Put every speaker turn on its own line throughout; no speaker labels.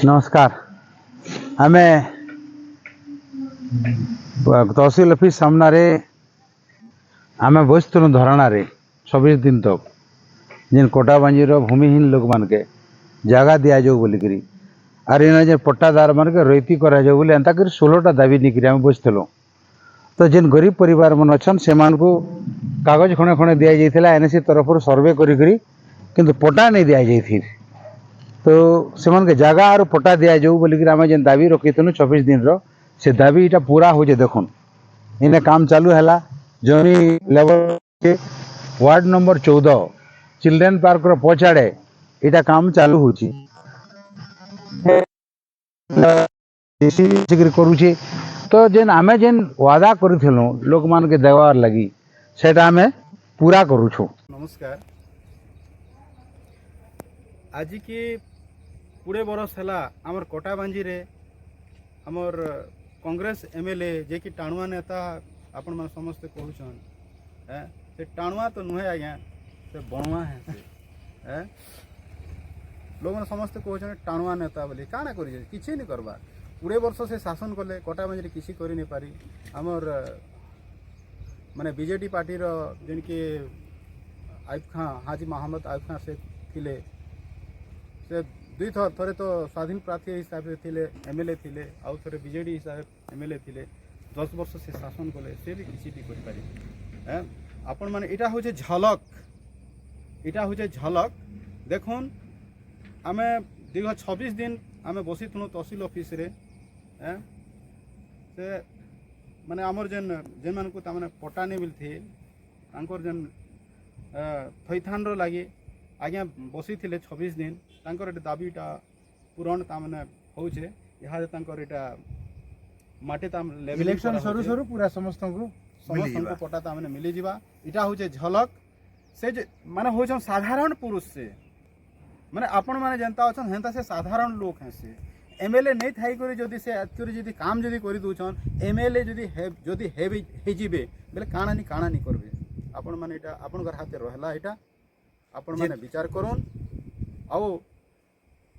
नमस्कार। आम तहसिल ऑफिस सामने आम बसलु धरणा 26 दिन तक जेन कोटाबांजीर भूमिहीन लोक मान के जगह दि जाऊ बोलिकी आर इन जे पट्टादार मान के रईती करा जाऊ बोली एंता कर 16टा दाबी निकरी आम बसलु। तो जेन गरीब परिवार मन अच्छा से कागज खणे खणे दि जाइए एनएससी तरफ सर्वे करी किंतु पट्टा नहीं दि जाइए। तो से जगह और पट्टा दि जाऊ बोलिकी आम जेन दाबी रखी 26 दिन से दाबी इटा पूरा हो देखुन इन्हें काम चालू है जमी लेवल के वार्ड नंबर 14 चिल्ड्रेन पार्क रो पछाड़े इटा काम चालू हो करुचे। तो जेन आमे जेन वादा करूँ लोक मान के देवार लगी सेटा आमे पूरा करूछु।
नमस्कार। आज की पूरे बरस है आमर कोटाबांजी रे आमर कांग्रेस एमएलए जे कि टाणुआ नेता आपण मन समस्ते कहूछन से टाणुआ तो नुहे आज्ञा से बणुआ है से लोग मैंने समस्ते कहछन टाणुआ नेता बोली काना करी किछि नहीं करबा पूरे वर्ष से शासन कले कोटाबांजी रे किछि करि नहीं पारी आमर माने बीजेडी पार्टी रो जेन कि आयुब खां हाजी मोहम्मद आयुब खां से थिले से दुई थरे तो स्वाधीन प्रार्थी हिसाब से थिले एमएलए थिले आउ थरे बीजेडी हिसाब एमएलए थिले 10 वर्ष से शासन कले से भी किसी भी करि पारी आपण माने इटा होचे झलक देखुन आमे दीर्घ 26 दिन आमे बसी थुनु तहसील ऑफिस रे से माने आमर जेन जेन मान को तामाने पट्टा नहीं मिलथे तांकर जेन थैथान रो लागी आज्ञा बसी थिले 26 दिन तांकर दाबीटा पूरण तामाने होउछे इहादे तांकर एटा माटे ताम
इलेक्शन सरू सरू पूरा समस्त को
पट्टा तामाने मिली जिबा इटा होचे झलक से माने होछन साधारण पुरुष से माने आपण माने जनता अछन हेंता से साधारण लोक हैं से एमएलए नहीं थाई करी जदि से एक्चुअली जदि काम जदि करि दोछन एमएलए जदि हे जिबे बेले काना नहीं करबे आपण माने एटा आपण घर हाथे रहला एटा आपण माने विचार करूँ आउ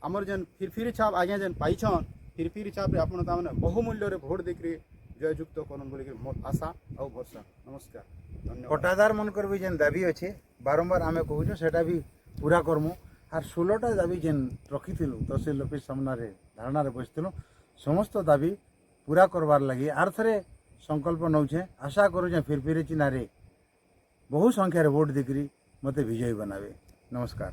आमर जेन फिरफिरी छाप आज्ञा जेन पाइछन फिरफिरी छाप आपन तामने बहुमूल्य रे भोट देकरी जययुक्त करन बोली मोर आशा आउ भरसा। नमस्कार धन्यवाद।
पट्टादार मनकर भी जेन दाबी अच्छे बारंबार आमे कहूँ सेटा भी पूरा करमु आर 16टा दाबी जेन रखिथिलु तहसील ऑफिस सामने धारणा रे बसिथिलु समस्त दाबी पूरा करवार लगी आर थरे संकल्प नौछे आशा करूँ फिरफिरी चिन्ह बहु संख्यार भोट देकरी मते विजयी बनावे। नमस्कार।